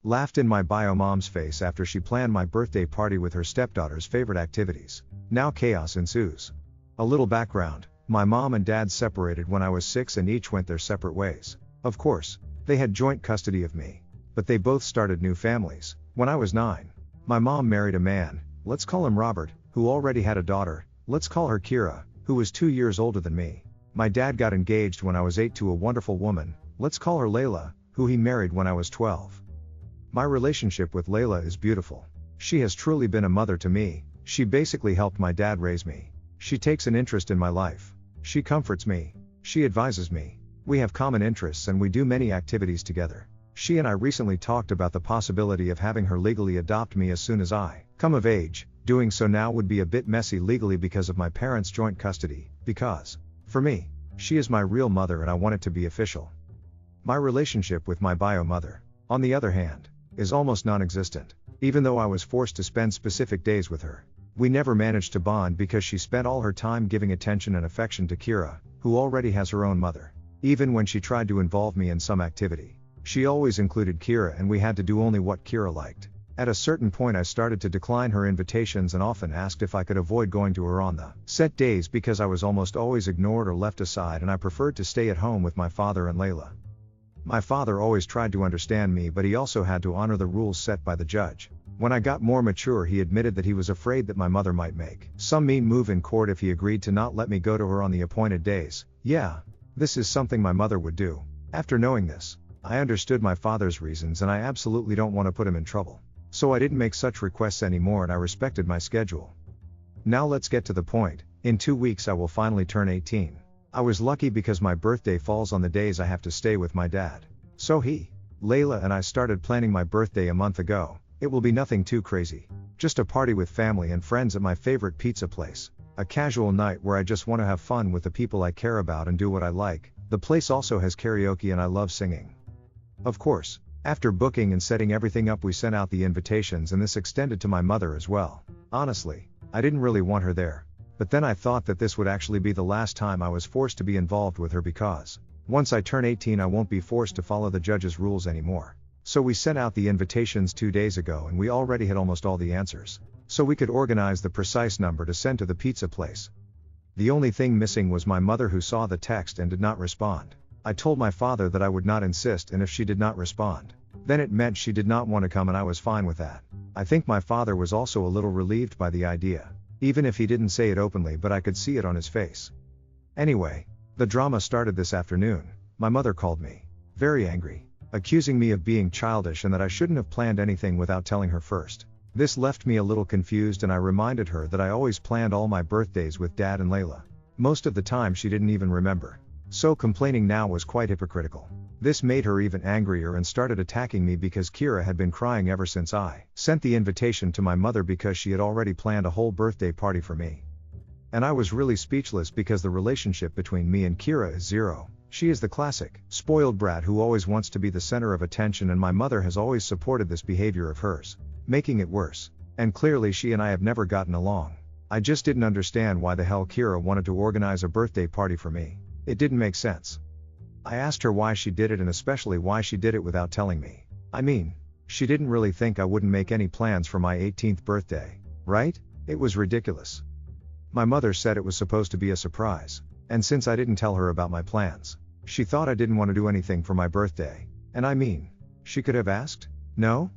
Laughed in my bio mom's face after she planned my birthday party with her stepdaughter's favorite activities. Now chaos ensues. A little background: my mom and dad separated when I was 6 and each went their separate ways. Of course, they had joint custody of me, but they both started new families. When I was 9, my mom married a man, let's call him Robert, who already had a daughter, let's call her Kira, who was 2 years older than me. My dad got engaged when I was 8 to a wonderful woman, let's call her Layla, who he married when I was 12. My relationship with Layla is beautiful. She has truly been a mother to me. She basically helped my dad raise me. She takes an interest in my life. She comforts me. She advises me. We have common interests and we do many activities together. She and I recently talked about the possibility of having her legally adopt me as soon as I come of age. Doing so now would be a bit messy legally because of my parents' joint custody, because, for me, she is my real mother and I want it to be official. My relationship with my bio mother, on the other hand, is almost non-existent. Even though I was forced to spend specific days with her, we never managed to bond because she spent all her time giving attention and affection to Kira, who already has her own mother. Even when she tried to involve me in some activity, she always included Kira and we had to do only what Kira liked. At a certain point I started to decline her invitations and often asked if I could avoid going to her on the set days because I was almost always ignored or left aside and I preferred to stay at home with my father and Layla. My father always tried to understand me, but he also had to honor the rules set by the judge. When I got more mature, he admitted that he was afraid that my mother might make some mean move in court if he agreed to not let me go to her on the appointed days. Yeah, this is something my mother would do. After knowing this, I understood my father's reasons and I absolutely don't want to put him in trouble. So I didn't make such requests anymore and I respected my schedule. Now let's get to the point. In 2 weeks I will finally turn 18. I was lucky because my birthday falls on the days I have to stay with my dad. So Layla and I started planning my birthday a month ago. It will be nothing too crazy. Just a party with family and friends at my favorite pizza place. A casual night where I just want to have fun with the people I care about and do what I like. The place also has karaoke and I love singing. Of course, after booking and setting everything up, we sent out the invitations and this extended to my mother as well. Honestly, I didn't really want her there. But then I thought that this would actually be the last time I was forced to be involved with her because, once I turn 18 I won't be forced to follow the judge's rules anymore. So we sent out the invitations 2 days ago and we already had almost all the answers. So we could organize the precise number to send to the pizza place. The only thing missing was my mother, who saw the text and did not respond. I told my father that I would not insist, and if she did not respond, then it meant she did not want to come and I was fine with that. I think my father was also a little relieved by the idea. Even if he didn't say it openly, but I could see it on his face. Anyway, the drama started this afternoon. My mother called me, very angry, accusing me of being childish and that I shouldn't have planned anything without telling her first. This left me a little confused and I reminded her that I always planned all my birthdays with Dad and Layla. Most of the time she didn't even remember. So complaining now was quite hypocritical. This made her even angrier and started attacking me because Kira had been crying ever since I sent the invitation to my mother because she had already planned a whole birthday party for me. And I was really speechless because the relationship between me and Kira is zero. She is the classic spoiled brat who always wants to be the center of attention, and my mother has always supported this behavior of hers, making it worse. And clearly she and I have never gotten along. I just didn't understand why the hell Kira wanted to organize a birthday party for me. It didn't make sense. I asked her why she did it and especially why she did it without telling me. I mean, she didn't really think I wouldn't make any plans for my 18th birthday, right? It was ridiculous. My mother said it was supposed to be a surprise, and since I didn't tell her about my plans, she thought I didn't want to do anything for my birthday. And I mean, she could have asked? No.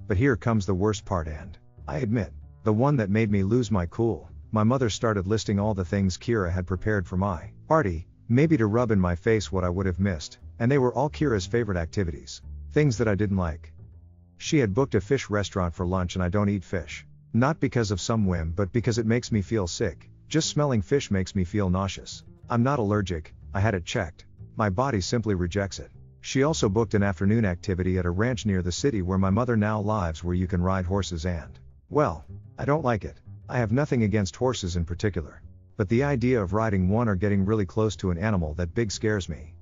But here comes the worst part, and, I admit, the one that made me lose my cool. My mother started listing all the things Kira had prepared for my party, maybe to rub in my face what I would have missed, and they were all Kira's favorite activities, things that I didn't like. She had booked a fish restaurant for lunch and I don't eat fish. Not because of some whim, but because it makes me feel sick. Just smelling fish makes me feel nauseous. I'm not allergic, I had it checked. My body simply rejects it. She also booked an afternoon activity at a ranch near the city where my mother now lives, where you can ride horses and, well, I don't like it. I have nothing against horses in particular, but the idea of riding one or getting really close to an animal that big scares me.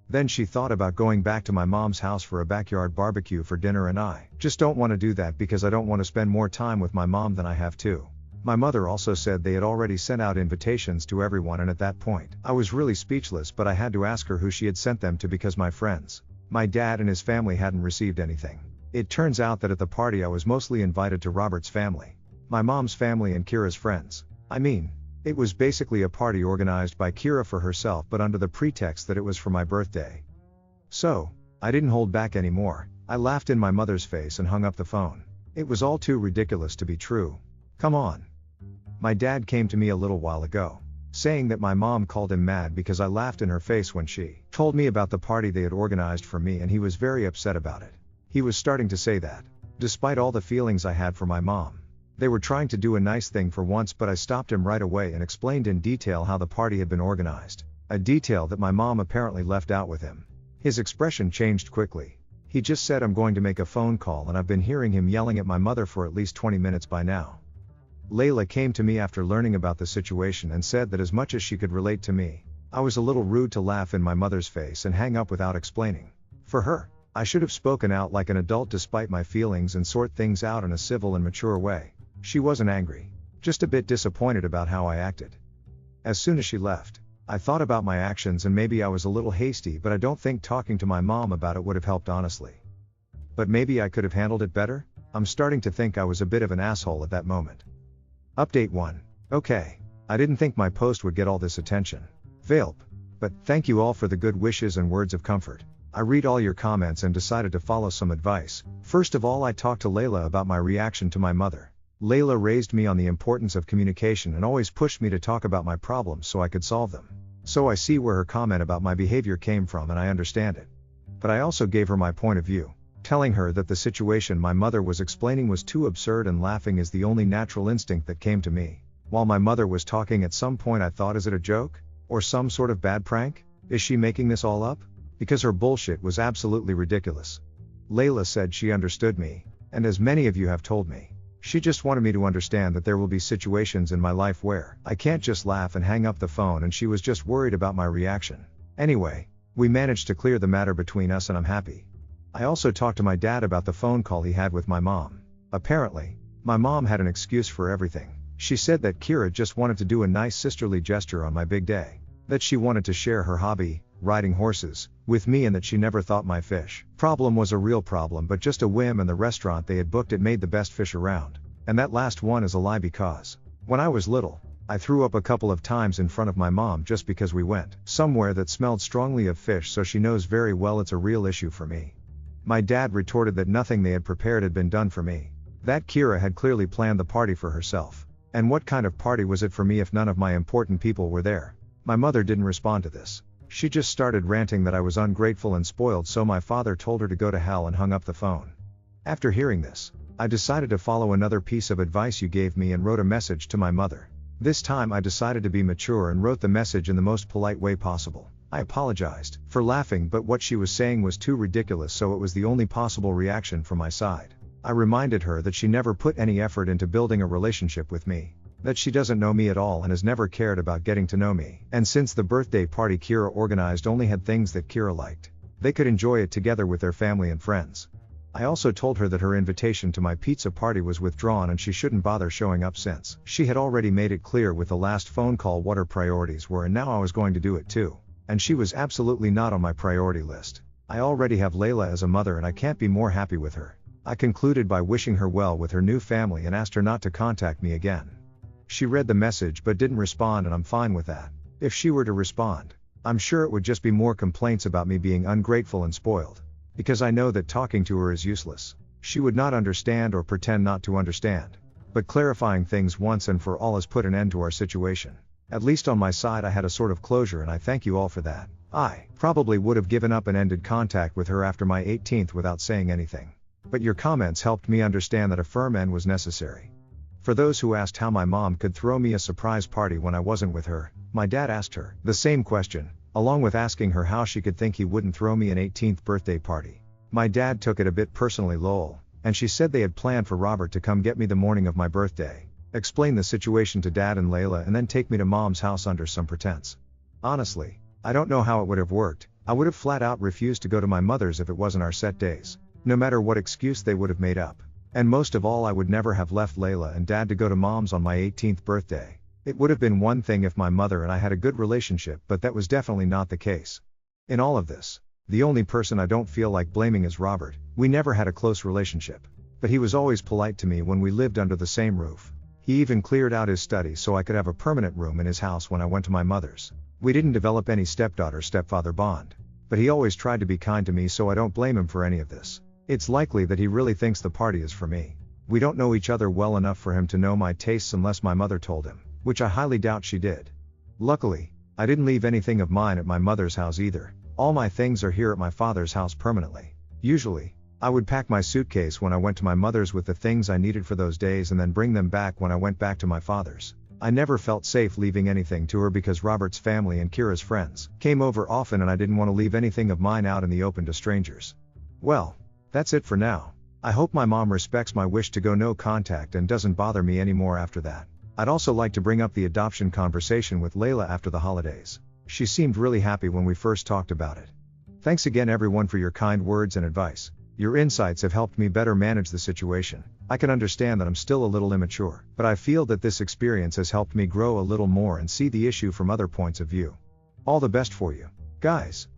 Then she thought about going back to my mom's house for a backyard barbecue for dinner, and I just don't want to do that because I don't want to spend more time with my mom than I have to. My mother also said they had already sent out invitations to everyone, and at that point, I was really speechless, but I had to ask her who she had sent them to because my friends My dad and his family hadn't received anything. It turns out that at the party I was mostly invited to Robert's family, my mom's family and Kira's friends. I mean, it was basically a party organized by Kira for herself but under the pretext that it was for my birthday. So, I didn't hold back anymore. I laughed in my mother's face and hung up the phone. It was all too ridiculous to be true. Come on. My dad came to me a little while ago, saying that my mom called him mad because I laughed in her face when she told me about the party they had organized for me, and he was very upset about it. He was starting to say that, despite all the feelings I had for my mom, they were trying to do a nice thing for once, but I stopped him right away and explained in detail how the party had been organized, a detail that my mom apparently left out with him. His expression changed quickly. He just said, "I'm going to make a phone call," and I've been hearing him yelling at my mother for at least 20 minutes by now. Layla came to me after learning about the situation and said that as much as she could relate to me, I was a little rude to laugh in my mother's face and hang up without explaining. For her, I should have spoken out like an adult despite my feelings and sort things out in a civil and mature way. She wasn't angry, just a bit disappointed about how I acted. As soon as she left, I thought about my actions and maybe I was a little hasty, but I don't think talking to my mom about it would have helped, honestly. But maybe I could have handled it better? I'm starting to think I was a bit of an asshole at that moment. Update 1. Okay. I didn't think my post would get all this attention. Velp. But thank you all for the good wishes and words of comfort. I read all your comments and decided to follow some advice. First of all, I talked to Layla about my reaction to my mother. Layla raised me on the importance of communication and always pushed me to talk about my problems so I could solve them. So I see where her comment about my behavior came from and I understand it. But I also gave her my point of view, telling her that the situation my mother was explaining was too absurd and laughing is the only natural instinct that came to me. While my mother was talking, at some point I thought, is it a joke? Or some sort of bad prank? Is she making this all up? Because her bullshit was absolutely ridiculous. Layla said she understood me, and as many of you have told me, she just wanted me to understand that there will be situations in my life where I can't just laugh and hang up the phone, and she was just worried about my reaction. Anyway, we managed to clear the matter between us and I'm happy. I also talked to my dad about the phone call he had with my mom. Apparently, my mom had an excuse for everything. She said that Kira just wanted to do a nice sisterly gesture on my big day, that she wanted to share her hobby, riding horses, with me, and that she never thought my fish problem was a real problem but just a whim, and the restaurant they had booked it made the best fish around. And that last one is a lie because, when I was little, I threw up a couple of times in front of my mom just because we went somewhere that smelled strongly of fish, so she knows very well it's a real issue for me. My dad retorted that nothing they had prepared had been done for me, that Kira had clearly planned the party for herself. And what kind of party was it for me if none of my important people were there? My mother didn't respond to this. She just started ranting that I was ungrateful and spoiled, so my father told her to go to hell and hung up the phone. After hearing this, I decided to follow another piece of advice you gave me and wrote a message to my mother. This time I decided to be mature and wrote the message in the most polite way possible. I apologized for laughing, but what she was saying was too ridiculous, so it was the only possible reaction from my side. I reminded her that she never put any effort into building a relationship with me, that she doesn't know me at all and has never cared about getting to know me. And since the birthday party Kira organized only had things that Kira liked, they could enjoy it together with their family and friends. I also told her that her invitation to my pizza party was withdrawn and she shouldn't bother showing up since she had already made it clear with the last phone call what her priorities were, and now I was going to do it too. And she was absolutely not on my priority list. I already have Layla as a mother and I can't be more happy with her. I concluded by wishing her well with her new family and asked her not to contact me again. She read the message but didn't respond, and I'm fine with that. If she were to respond, I'm sure it would just be more complaints about me being ungrateful and spoiled. Because I know that talking to her is useless. She would not understand or pretend not to understand. But clarifying things once and for all has put an end to our situation. At least on my side I had a sort of closure, and I thank you all for that. I probably would have given up and ended contact with her after my 18th without saying anything. But your comments helped me understand that a firm end was necessary. For those who asked how my mom could throw me a surprise party when I wasn't with her, my dad asked her the same question, along with asking her how she could think he wouldn't throw me an 18th birthday party. My dad took it a bit personally, lol, and she said they had planned for Robert to come get me the morning of my birthday, explain the situation to Dad and Layla, and then take me to Mom's house under some pretense. Honestly, I don't know how it would have worked. I would have flat out refused to go to my mother's if it wasn't our set days, no matter what excuse they would have made up. And most of all, I would never have left Layla and Dad to go to Mom's on my 18th birthday. It would have been one thing if my mother and I had a good relationship, but that was definitely not the case. In all of this, The only person I don't feel like blaming is Robert. We never had a close relationship. But he was always polite to me when we lived under the same roof. He even cleared out his study so I could have a permanent room in his house when I went to my mother's. We didn't develop any stepdaughter-stepfather bond. But he always tried to be kind to me, so I don't blame him for any of this. It's likely that he really thinks the party is for me. We don't know each other well enough for him to know my tastes unless my mother told him, which I highly doubt she did. Luckily, I didn't leave anything of mine at my mother's house either. All my things are here at my father's house permanently. Usually, I would pack my suitcase when I went to my mother's with the things I needed for those days and then bring them back when I went back to my father's. I never felt safe leaving anything to her because Robert's family and Kira's friends came over often and I didn't want to leave anything of mine out in the open to strangers. Well, that's it for now. I hope my mom respects my wish to go no contact and doesn't bother me anymore after that. I'd also like to bring up the adoption conversation with Layla after the holidays. She seemed really happy when we first talked about it. Thanks again everyone for your kind words and advice. Your insights have helped me better manage the situation. I can understand that I'm still a little immature, but I feel that this experience has helped me grow a little more and see the issue from other points of view. All the best for you, guys.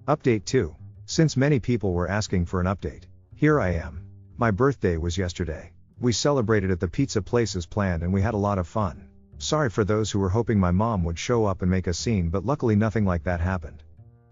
Update 2. Since many people were asking for an update, here I am. My birthday was yesterday. We celebrated at the pizza place as planned and we had a lot of fun. Sorry for those who were hoping my mom would show up and make a scene, but luckily nothing like that happened.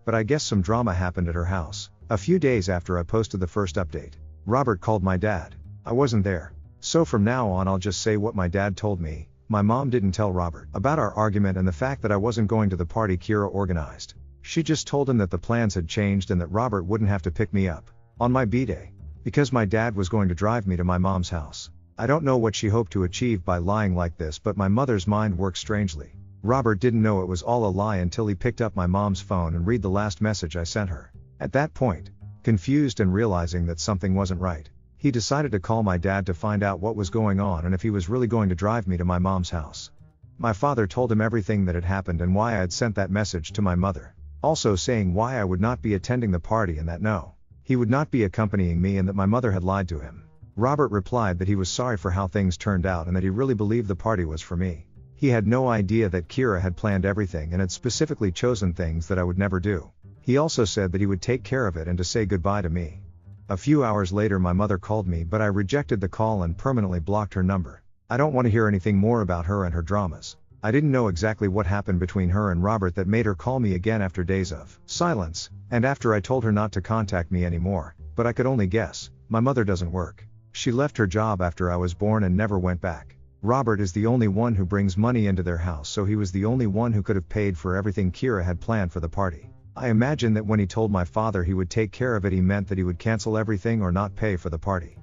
But I guess some drama happened at her house. A few days after I posted the first update, Robert called my dad. I wasn't there. So from now on I'll just say what my dad told me. My mom didn't tell Robert about our argument and the fact that I wasn't going to the party Kira organized. She just told him that the plans had changed and that Robert wouldn't have to pick me up on my B-day, because my dad was going to drive me to my mom's house. I don't know what she hoped to achieve by lying like this, but my mother's mind works strangely. Robert didn't know it was all a lie until he picked up my mom's phone and read the last message I sent her. At that point, confused and realizing that something wasn't right, he decided to call my dad to find out what was going on and if he was really going to drive me to my mom's house. My father told him everything that had happened and why I had sent that message to my mother, also saying why I would not be attending the party and that no, he would not be accompanying me and that my mother had lied to him. Robert replied that he was sorry for how things turned out and that he really believed the party was for me. He had no idea that Kira had planned everything and had specifically chosen things that I would never do. He also said that he would take care of it and to say goodbye to me. A few hours later my mother called me, but I rejected the call and permanently blocked her number. I don't want to hear anything more about her and her dramas. I didn't know exactly what happened between her and Robert that made her call me again after days of silence, and after I told her not to contact me anymore, but I could only guess. My mother doesn't work. She left her job after I was born and never went back. Robert is the only one who brings money into their house, so he was the only one who could have paid for everything Kira had planned for the party. I imagine that when he told my father he would take care of it, he meant that he would cancel everything or not pay for the party.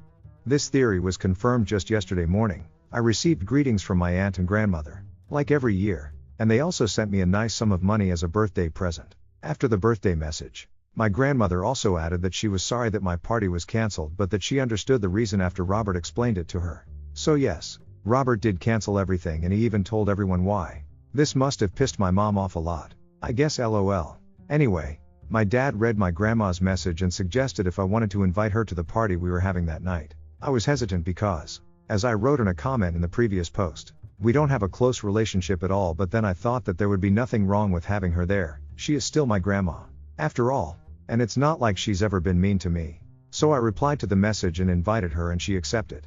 This theory was confirmed just yesterday morning. I received greetings from my aunt and grandmother, like every year, and they also sent me a nice sum of money as a birthday present. After the birthday message, my grandmother also added that she was sorry that my party was cancelled, but that she understood the reason after Robert explained it to her. So yes, Robert did cancel everything and he even told everyone why. This must have pissed my mom off a lot. I guess LOL. Anyway, my dad read my grandma's message and suggested if I wanted to invite her to the party we were having that night. I was hesitant because, as I wrote in a comment in the previous post, we don't have a close relationship at all, but then I thought that there would be nothing wrong with having her there. She is still my grandma, after all, and it's not like she's ever been mean to me. So I replied to the message and invited her and she accepted.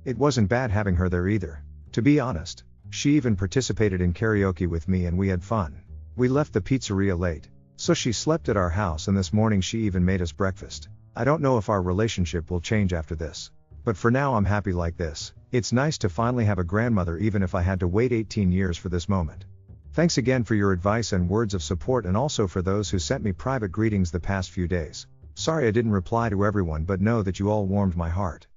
It wasn't bad having her there either. To be honest, she even participated in karaoke with me and we had fun. We left the pizzeria late, so she slept at our house and this morning she even made us breakfast. I don't know if our relationship will change after this, but for now I'm happy like this. It's nice to finally have a grandmother even if I had to wait 18 years for this moment. Thanks again for your advice and words of support, and also for those who sent me private greetings the past few days. Sorry I didn't reply to everyone, but know that you all warmed my heart.